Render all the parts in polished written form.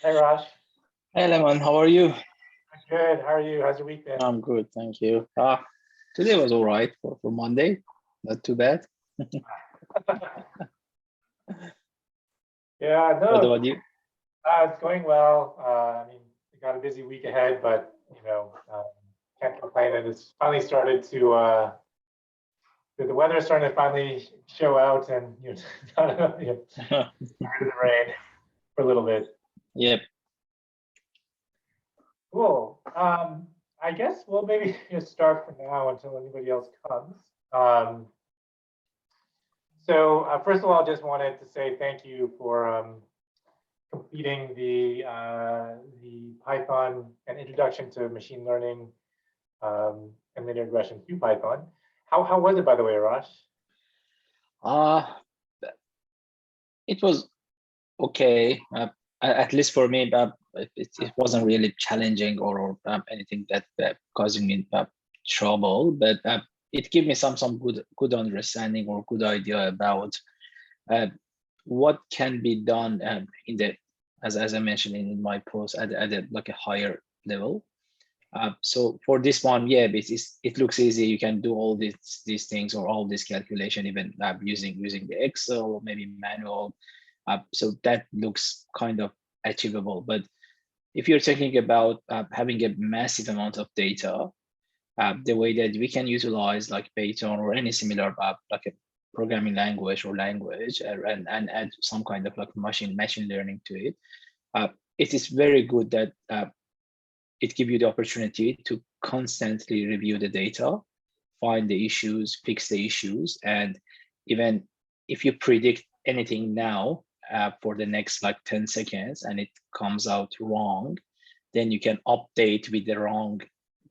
Hey Raj, Hey Lemon, how are you? good. How are you? How's your week been? I'm good, thank you. Today was all right for Monday, not too bad. Yeah, What no, about you? it's going well. I mean, we got a busy week ahead, but can't complain. And it's finally started the weather is starting to finally show out, and not, tired of the rain for a little bit. Yep. Cool. I guess we'll maybe just start for now until anybody else comes. Um, First of all, I just wanted to say thank you for completing the Python and Introduction to Machine Learning and Linear Regression through Python. How was it, by the way, Raj? Uh, it was okay, at least for me. It wasn't really challenging or anything that causing me trouble, but it gave me some good understanding or good idea about uh, what can be done in the as I mentioned in my post at like a higher level. So for this one, yeah, it looks easy. You can do all these things or all this calculation even using the Excel or maybe manual. So that looks kind of achievable. But if you're thinking about having a massive amount of data, the way that we can utilize like Python or any similar like a programming language or language and add some kind of like machine learning to it, it is very good that it gives you the opportunity to constantly review the data, find the issues, fix the issues, and even if you predict anything now for the next like 10 seconds and it comes out wrong, then you can update with the wrong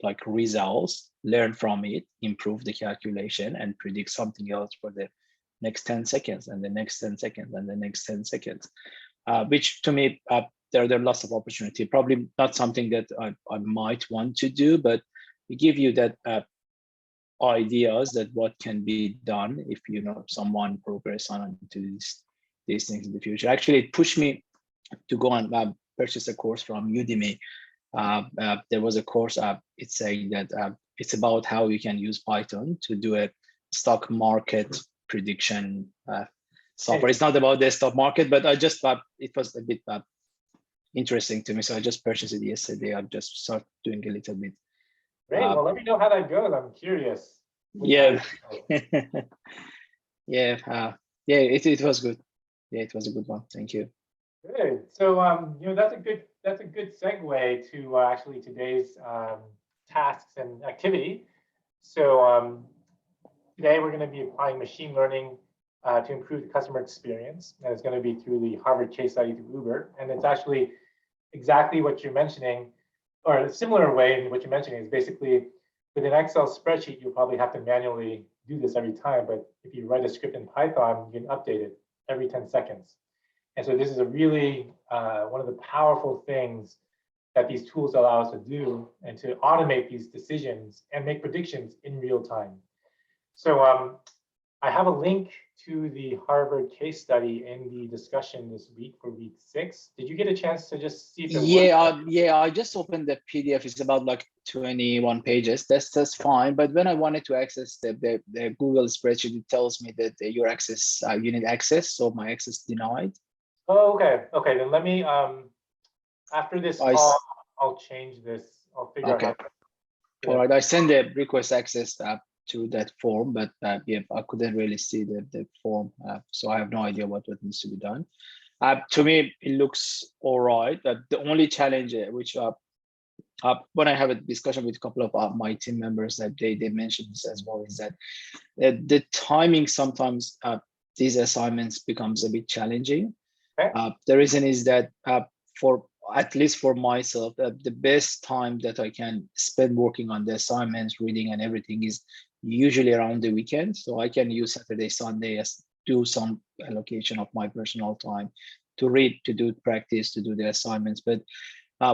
like results, learn from it, improve the calculation, and predict something else for the next 10 seconds and the next 10 seconds and the next 10 seconds, which to me, there are lots of opportunity. Probably not something that I might want to do, but we give you that ideas that what can be done if someone progress on into these things in the future. Actually, it pushed me to go and purchase a course from Udemy. There was a course it's saying that it's about how you can use Python to do a stock market prediction software. It's not about the stock market, but I just thought it was a bit interesting to me, so I just purchased it yesterday. I just started doing a little bit. Great. Well, let me know how that goes. I'm curious. Yeah. Yeah. Yeah. It was good. Yeah, it was a good one. Thank you. Good. So that's a good segue to actually today's tasks and activity. So today we're going to be applying machine learning to improve the customer experience, and it's going to be through the Harvard case study through Uber. And it's actually exactly what you're mentioning, or a similar way in what you're mentioning is basically with an Excel spreadsheet, you'll probably have to manually do this every time. But if you write a script in Python, you can update it every 10 seconds. And so this is a really one of the powerful things that these tools allow us to do, and to automate these decisions and make predictions in real time. So I have a link to the Harvard case study in the discussion this week for week 6. Did you get a chance to just see if it works? Yeah, I just opened the PDF. It's about like 21 pages. That's fine. But when I wanted to access the Google spreadsheet, it tells me that your access, you need access. So my access denied. Oh, okay. Okay, then let me, after this call, I'll change this. I'll figure out how to. All right, I send the request access to that form, but yeah, I couldn't really see the form, so I have no idea what needs to be done. To me, it looks all right. The only challenge, which when I have a discussion with a couple of my team members, that they mentioned this as well, is that the timing sometimes these assignments becomes a bit challenging. Okay. The reason is that for at least for myself, the best time that I can spend working on the assignments, reading and everything is usually around the weekend. So I can use Saturday, Sunday as do some allocation of my personal time to read, to do practice, to do the assignments. But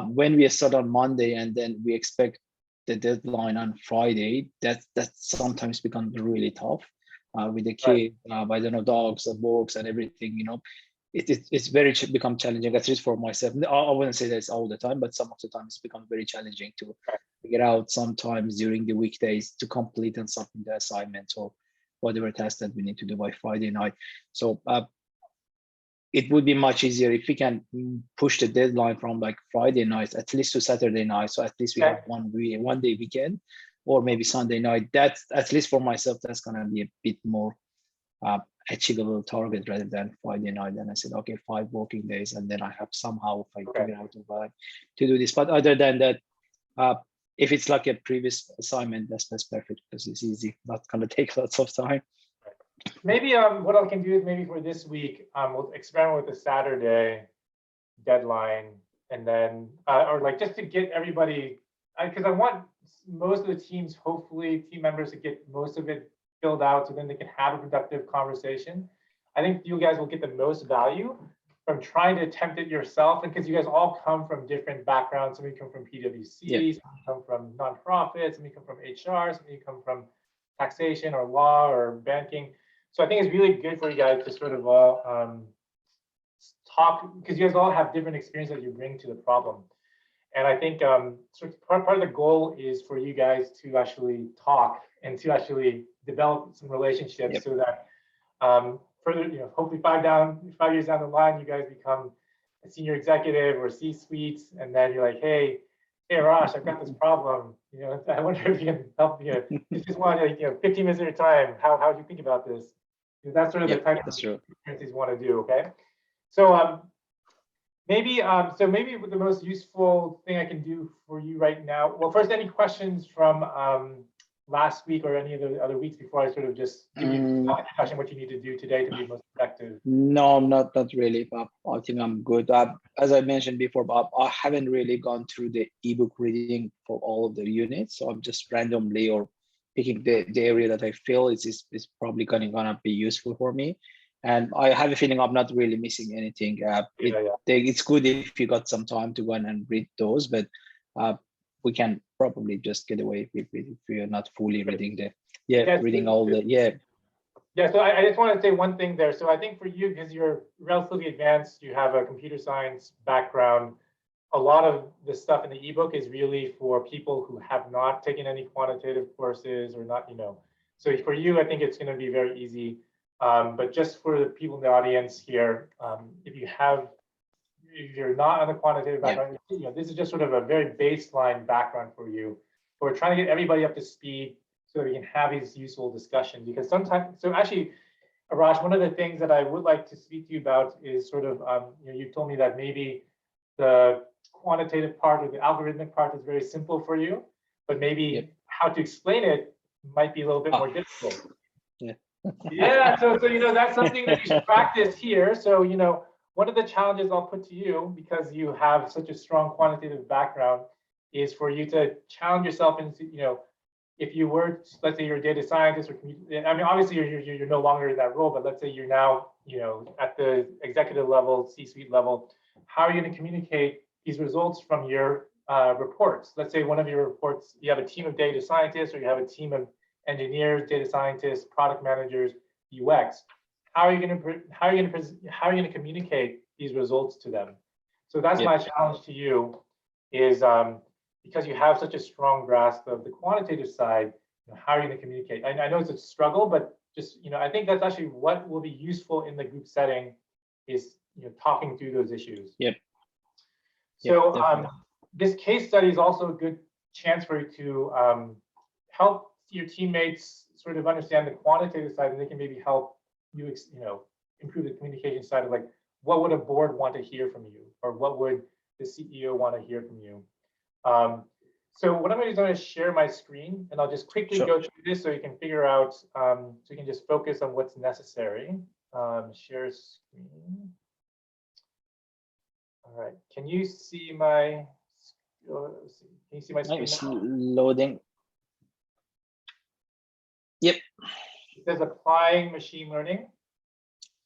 when we start on Monday and then we expect the deadline on Friday, that sometimes becomes really tough with the kid, I don't know, dogs and works and everything, it's very become challenging, at least for myself. I wouldn't say that it's all the time, but some of the time it's become very challenging to figure out sometimes during the weekdays to complete and submit the assignment or whatever task that we need to do by Friday night. So it would be much easier if we can push the deadline from like Friday night at least to Saturday night. So at least we have one day weekend, or maybe Sunday night. That's, at least for myself, that's gonna be a bit more achievable target rather than Friday night. Then I said, okay, 5 working days, and then I have somehow, if I figure out a way to do this. But other than that, if it's like a previous assignment, that's perfect because it's easy, not gonna take lots of time. Maybe what I can do is maybe for this week, we'll experiment with a Saturday deadline, and then or like just to get everybody, because I want most of the teams, hopefully team members, to get most of it filled out, so then they can have a productive conversation. I think you guys will get the most value from trying to attempt it yourself, and because you guys all come from different backgrounds. Some of you come from PwC, some of you come from nonprofits, some of you come from HR, some of you come from taxation or law or banking. So I think it's really good for you guys to sort of all talk, because you guys all have different experiences that you bring to the problem. And I think sort of part of the goal is for you guys to actually talk and to actually develop some relationships, so that further, hopefully 5 years down the line, you guys become a senior executive or C-suite, and then you're like, hey, Arash, I've got this problem. I wonder if you can help me. You just want 15 minutes at a time. How do you think about this? That's sort of the type of experiences you want to do. Okay, so maybe the most useful thing I can do for you right now. Well, first, any questions from last week or any of the other weeks before I sort of just give you a discussion what you need to do today to be most effective? No, not really, Bob. I think I'm good. As I mentioned before, Bob, I haven't really gone through the ebook reading for all of the units, so I'm just randomly or picking the area that I feel is probably gonna be useful for me. And I have a feeling I'm not really missing anything. It's good if you got some time to go and read those, but we can probably just get away with it if you're not fully reading reading all the Yeah, so I just want to say one thing there. So I think for you, because you're relatively advanced, you have a computer science background, a lot of the stuff in the ebook is really for people who have not taken any quantitative courses or not, So for you, I think it's going to be very easy. But just for the people in the audience here, if you're not on the quantitative background, this is just sort of a very baseline background for you. But we're trying to get everybody up to speed so that we can have these useful discussions. Because sometimes, so actually, Arash, one of the things that I would like to speak to you about is sort of, you told me that maybe the quantitative part or the algorithmic part is very simple for you, but maybe how to explain it might be a little bit more difficult. Yeah, so that's something that you should practice here. So one of the challenges I'll put to you, because you have such a strong quantitative background, is for you to challenge yourself into, if you were, let's say you're a data scientist, or I mean, obviously you're no longer in that role, but let's say you're now, at the executive level, C-suite level, how are you going to communicate these results from your reports? Let's say one of your reports, you have a team of data scientists, or you have a team of engineers, data scientists, product managers, UX. How are you going to communicate these results to them? So that's my challenge to you, is because you have such a strong grasp of the quantitative side, how are you going to communicate? I know it's a struggle, but just I think that's actually what will be useful in the group setting, is talking through those issues. So this case study is also a good chance for you to help your teammates sort of understand the quantitative side, and they can maybe help you, improve the communication side of, like, what would a board want to hear from you, or what would the CEO want to hear from you. So what I'm going to do is I'm going to share my screen, and I'll just quickly go through this so you can figure out, so you can just focus on what's necessary. Share screen. All right. Can you see my? Let's see. Can you see my screen? It's loading. Yep. It says applying machine learning.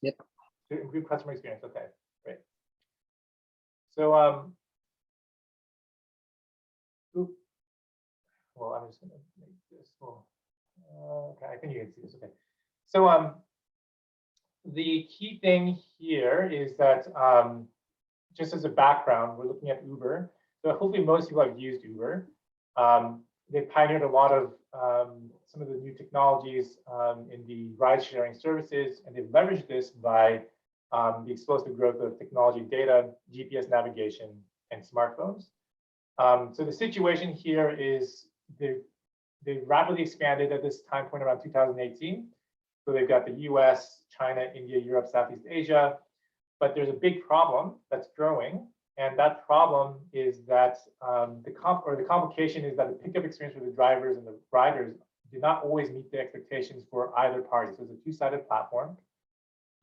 Yep. To improve customer experience. Okay, great. So well, I'm just going to make this. Okay, I think you can see this. Okay. So the key thing here is that just as a background, we're looking at Uber. So hopefully most people have used Uber. They pioneered a lot of some of the new technologies in the ride-sharing services, and they've leveraged this by the explosive growth of technology data, GPS navigation, and smartphones. So the situation here is they've rapidly expanded at this time point around 2018. So they've got the US, China, India, Europe, Southeast Asia. But there's a big problem that's growing. And that problem is that the complication is that the pickup experience for the drivers and the riders do not always meet the expectations for either party. So it's a two-sided platform.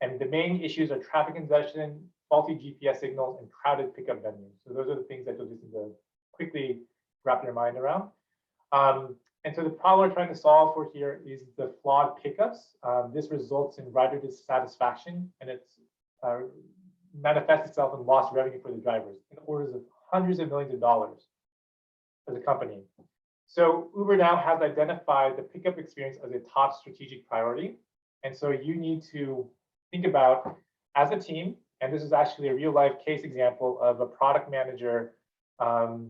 And the main issues are traffic congestion, faulty GPS signals, and crowded pickup venues. So those are the things that you'll just need to quickly wrap your mind around. And so the problem we're trying to solve for here is the flawed pickups. This results in rider dissatisfaction, and it's manifests itself in lost revenue for the drivers in orders of hundreds of millions of dollars as a company. So Uber now has identified the pickup experience as a top strategic priority. And so you need to think about, as a team, and this is actually a real life case example of a product manager, Virju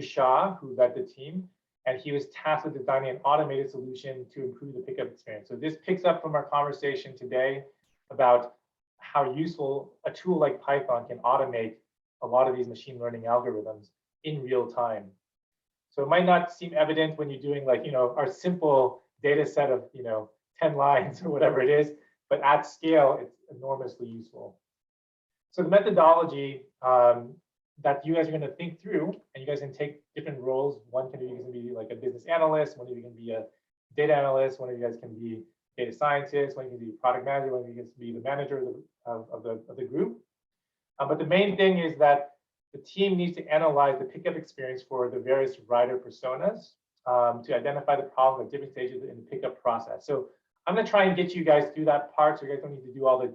Shah, who led the team, and he was tasked with designing an automated solution to improve the pickup experience. So this picks up from our conversation today about how useful a tool like Python can automate a lot of these machine learning algorithms in real time. So it might not seem evident when you're doing like, our simple data set of, 10 lines or whatever it is, but at scale, it's enormously useful. So the methodology that you guys are going to think through, and you guys can take different roles. One can be like a business analyst, one of you can be a data analyst, one of you guys can be data scientist, one of you can be product manager, one of you can be the manager of the group. But the main thing is that the team needs to analyze the pickup experience for the various rider personas to identify the problem at different stages in the pickup process. So I'm going to try and get you guys through that part, so you guys don't need to do all the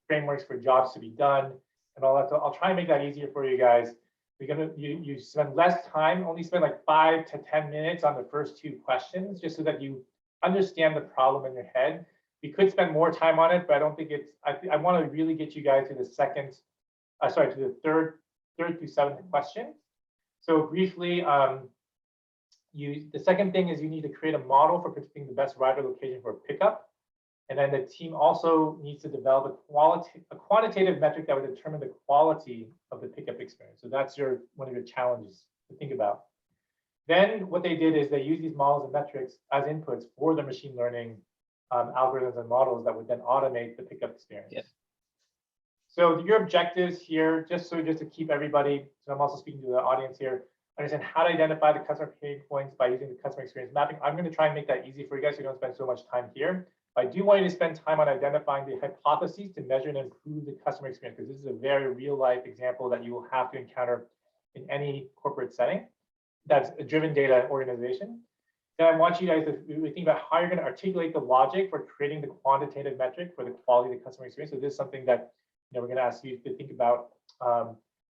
frameworks for jobs to be done and all that. So I'll try and make that easier for you guys. You spend less time, only spend like 5 to 10 minutes on the first 2 questions, just so that you understand the problem in your head. We could spend more time on it, but I don't think it's, I want to really get you guys to the third through 7th question. So briefly, the second thing is you need to create a model for predicting the best rider location for pickup. And then the team also needs to develop a quantitative metric that would determine the quality of the pickup experience. So that's one of your challenges to think about. Then what they did is they used these models and metrics as inputs for the machine learning algorithms and models that would then automate the pickup experience. Yes. So your objectives here, just to keep everybody, so I'm also speaking to the audience here, understand how to identify the customer pain points by using the customer experience mapping. I'm going to try and make that easy for you guys so you don't spend so much time here. But I do want you to spend time on identifying the hypotheses to measure and improve the customer experience, because this is a very real life example that you will have to encounter in any corporate setting that's a driven data organization. Then I want you guys to think about how you're going to articulate the logic for creating the quantitative metric for the quality of the customer experience. So this is something that we're going to ask you to think about.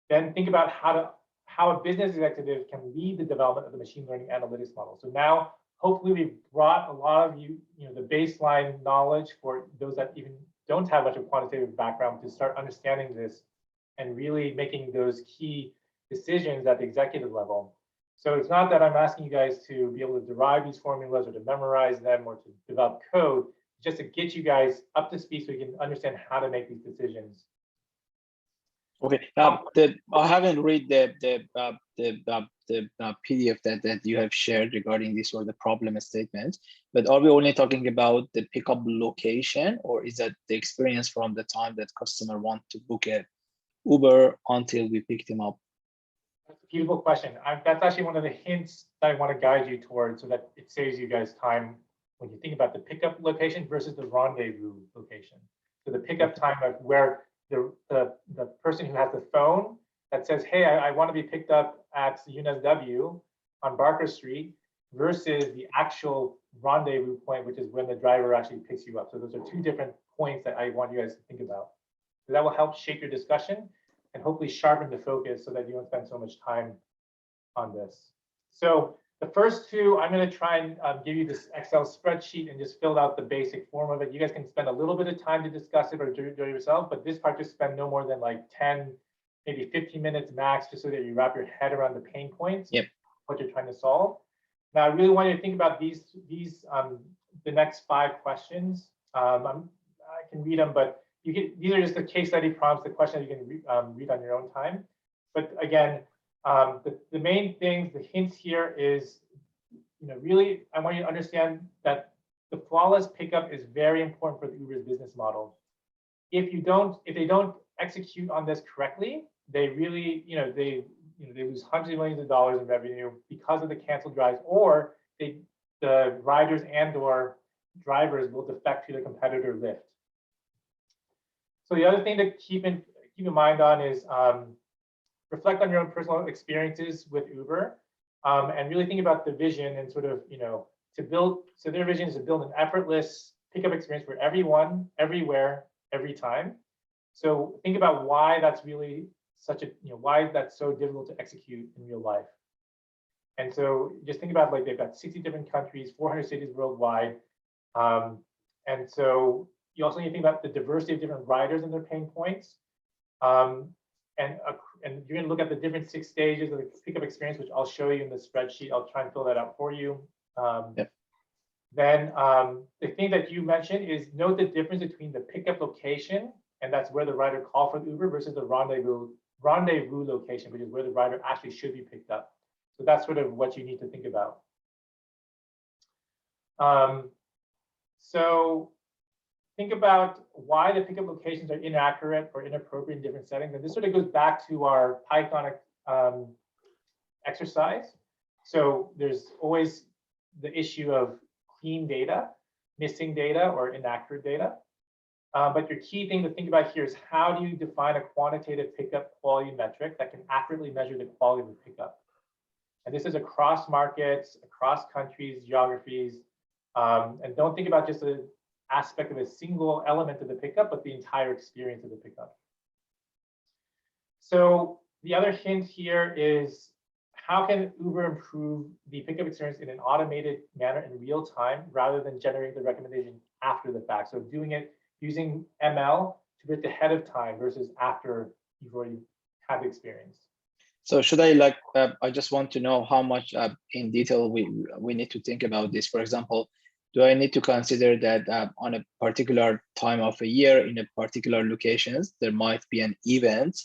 Then think about how a business executive can lead the development of the machine learning analytics model. So now, hopefully, we've brought a lot of you, the baseline knowledge for those that even don't have much of a quantitative background to start understanding this and really making those key decisions at the executive level. So it's not that I'm asking you guys to be able to derive these formulas or to memorize them or to develop code, just to get you guys up to speed so you can understand how to make these decisions. Okay, I haven't read the PDF that you have shared regarding this or the problem statement, but are we only talking about the pickup location, or is that the experience from the time that customer want to book a Uber until we pick them up? That's a beautiful question. That's actually one of the hints that I want to guide you towards, so that it saves you guys time when you think about the pickup location versus the rendezvous location. So the pickup time of where the person who has the phone that says, hey, I want to be picked up at UNSW on Barker Street, versus the actual rendezvous point, which is when the driver actually picks you up. So those are 2 different points that I want you guys to think about. So that will help shape your discussion and hopefully sharpen the focus so that you don't spend so much time on this. So The first two, I'm going to try and give you this Excel spreadsheet and just fill out the basic form of it. You guys can spend a little bit of time to discuss it or do it yourself, but this part just spend no more than like 10, maybe 15 minutes max, just so that you wrap your head around the pain points, what you're trying to solve. Now, I really want you to think about these the next 5 questions. I can read them, but these are just the case study prompts, the questions you can read on your own time. But again, the main things, the hints here is, really, I want you to understand that the flawless pickup is very important for the Uber's business model. If they don't execute on this correctly, they really, they lose hundreds of millions of dollars in revenue because of the canceled drives, or the riders and/or drivers will defect to the competitor Lyft. So the other thing to keep in mind on is reflect on your own personal experiences with Uber, and really think about the vision and sort of, to build. So their vision is to build an effortless pickup experience for everyone, everywhere, every time. So think about why that's really such a, why that's so difficult to execute in real life. And so just think about, like, they've got 60 different countries, 400 cities worldwide. And so you also need to think about the diversity of different riders and their pain points. And you're going to look at the different 6 stages of the pickup experience, which I'll show you in the spreadsheet. I'll try and fill that out for you. Then the thing that you mentioned is note the difference between the pickup location, and that's where the rider called for the Uber, versus the rendezvous location, which is where the rider actually should be picked up. So that's sort of what you need to think about. So think about why the pickup locations are inaccurate or inappropriate in different settings. And this sort of goes back to our Python exercise. So there's always the issue of clean data, missing data, or inaccurate data. But your key thing to think about here is, how do you define a quantitative pickup quality metric that can accurately measure the quality of the pickup? And this is across markets, across countries, geographies. And don't think about just an aspect of a single element of the pickup, but the entire experience of the pickup. So the other hint here is, how can Uber improve the pickup experience in an automated manner in real time, rather than generate the recommendation after the fact? So doing it using ML to predict ahead of time versus after you've already had the experience. So should I I just want to know how much in detail we need to think about this. For example, do I need to consider that on a particular time of a year in a particular locations, there might be an event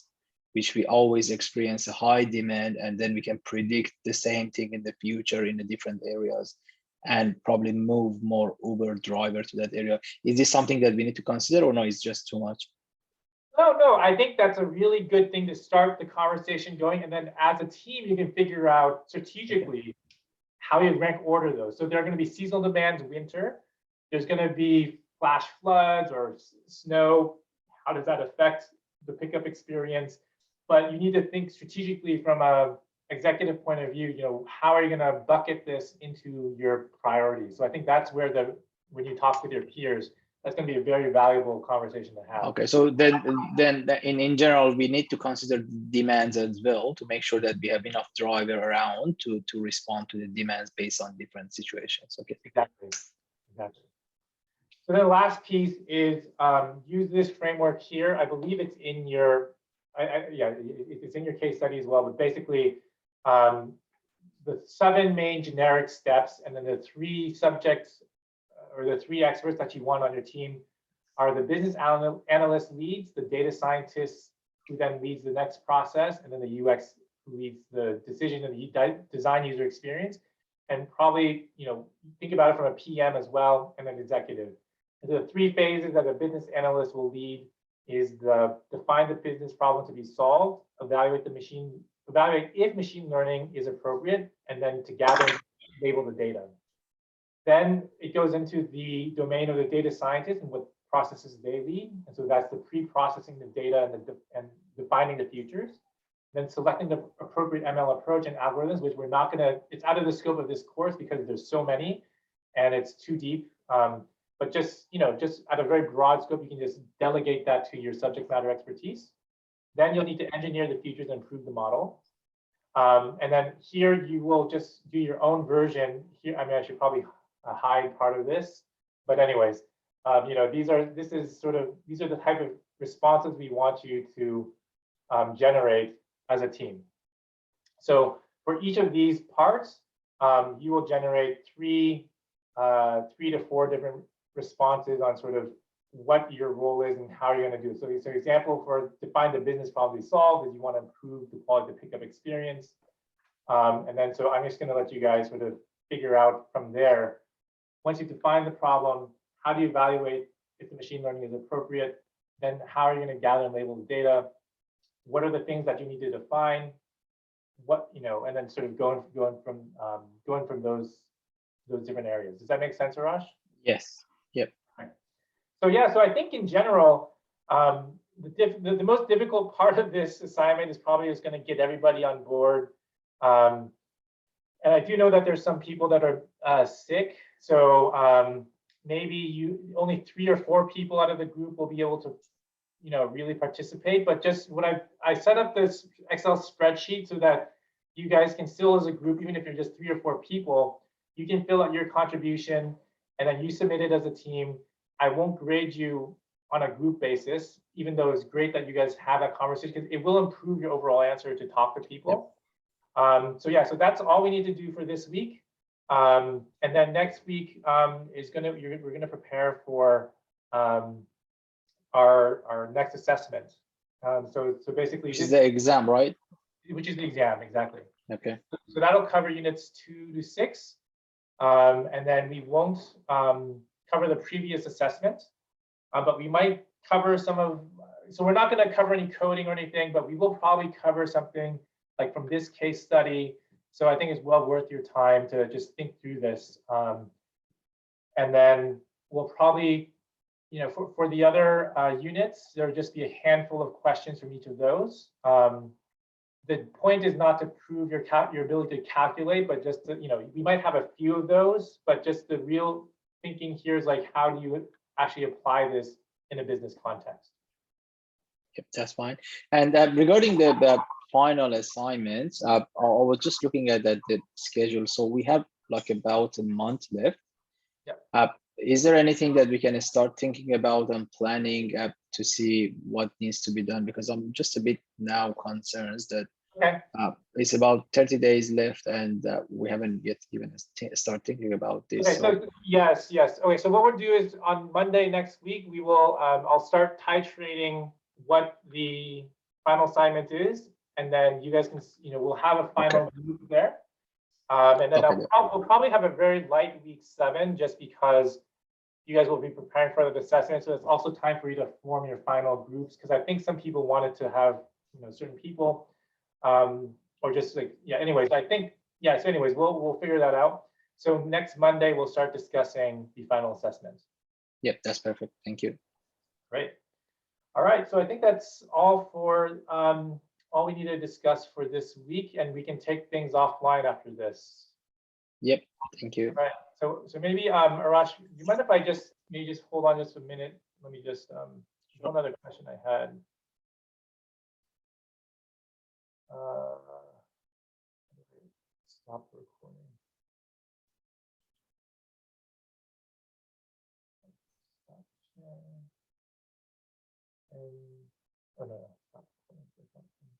which we always experience a high demand, and then we can predict the same thing in the future in the different areas and probably move more Uber driver to that area? Is this something that we need to consider, or no, it's just too much? No, I think that's a really good thing to start the conversation going. And then as a team, you can figure out strategically how you rank order those. So there are going to be seasonal demands, winter. There's going to be flash floods or snow. How does that affect the pickup experience? But you need to think strategically from a executive point of view, how are you going to bucket this into your priorities? So I think that's where when you talk with your peers, that's going to be a very valuable conversation to have. Okay, so then in general, we need to consider demands as well to make sure that we have enough driver around to respond to the demands based on different situations. Okay. Exactly. So the last piece is use this framework here. I believe it's in your, it's in your case study as well. But basically, the 7 main generic steps, and then the 3 subjects or the 3 experts that you want on your team are the business analyst leads, the data scientist who then leads the next process, and then the UX who leads the decision and the design user experience. And probably, think about it from a PM as well, and an executive. And the 3 phases that a business analyst will lead is define the business problem to be solved, evaluate if machine learning is appropriate, and then to gather and label the data. Then it goes into the domain of the data scientist and what processes they lead. And so that's the pre-processing the data and defining the features. Then selecting the appropriate ML approach and algorithms, which we're not going to, it's out of the scope of this course because there's so many and it's too deep. But just at a very broad scope, you can just delegate that to your subject matter expertise. Then you'll need to engineer the features and improve the model. And then here you will just do your own version. Here, I mean, I should probably hide part of this, but anyways, you know, these are the type of responses we want you to generate as a team. So for each of these parts, you will generate three to four different responses on sort of what your role is and how you're going to do it. So example for define the business problem to solve is you want to improve the quality of the pickup experience. And then so I'm just going to let you guys sort of figure out from there. Once you define the problem, how do you evaluate if the machine learning is appropriate? Then how are you going to gather and label the data? What are the things that you need to define? What, you know, and then sort of going from those different areas. Does that make sense, Arash? Yes. Yep. Right. So yeah, so I think in general, the most difficult part of this assignment is probably just going to get everybody on board. And I do know that there's some people that are sick, so maybe only 3 or 4 people out of the group will be able to, you know, really participate. But just when I set up this Excel spreadsheet so that you guys can still, as a group, even if you're just 3 or 4 people, you can fill out your contribution and then you submit it as a team. I won't grade you on a group basis, even though it's great that you guys have that conversation, because it will improve your overall answer to talk to people. Yep. So yeah, so that's all we need to do for this week. And then next week we're gonna prepare for our next assessment. So basically, Which is the exam, right? Which is the exam, exactly. Okay. So that'll cover units 2 to 6. And then we won't cover the previous assessment, but we might cover some of, so we're not going to cover any coding or anything, but we will probably cover something like from this case study. So I think it's well worth your time to just think through this. And then we'll probably, you know, for the other units, there'll just be a handful of questions from each of those. The point is not to prove your ability to calculate, but just to, you know, we might have a few of those, but just the real thinking here is like, how do you actually apply this in a business context? Yep, that's fine. And regarding the final assignments, I was just looking at the schedule. So we have like about a month left. Yep. Is there anything that we can start thinking about and planning to see what needs to be done? Because I'm just a bit now concerned that it's about 30 days left and we haven't yet even start thinking about this. Okay, so yes. Okay, so what we'll do is on Monday next week, we will, I'll start titrating what the final assignment is, and then you guys can, you know, we'll have a final group there. And then we'll probably have a very light week 7, just because you guys will be preparing for the assessment. So it's also time for you to form your final groups, because I think some people wanted to have, you know, certain people, or just like, yeah, anyways, I think, yeah, so anyways, we'll figure that out. So next Monday, we'll start discussing the final assessment. Yep, that's perfect. Thank you. Great. All right, so I think that's all for all we need to discuss for this week, and we can take things offline after this. Yep, thank you. All right, so maybe Arash, do you mind if I just hold on just a minute? Let me just one other question I had. Stop recording. Stop sharing. And, oh no.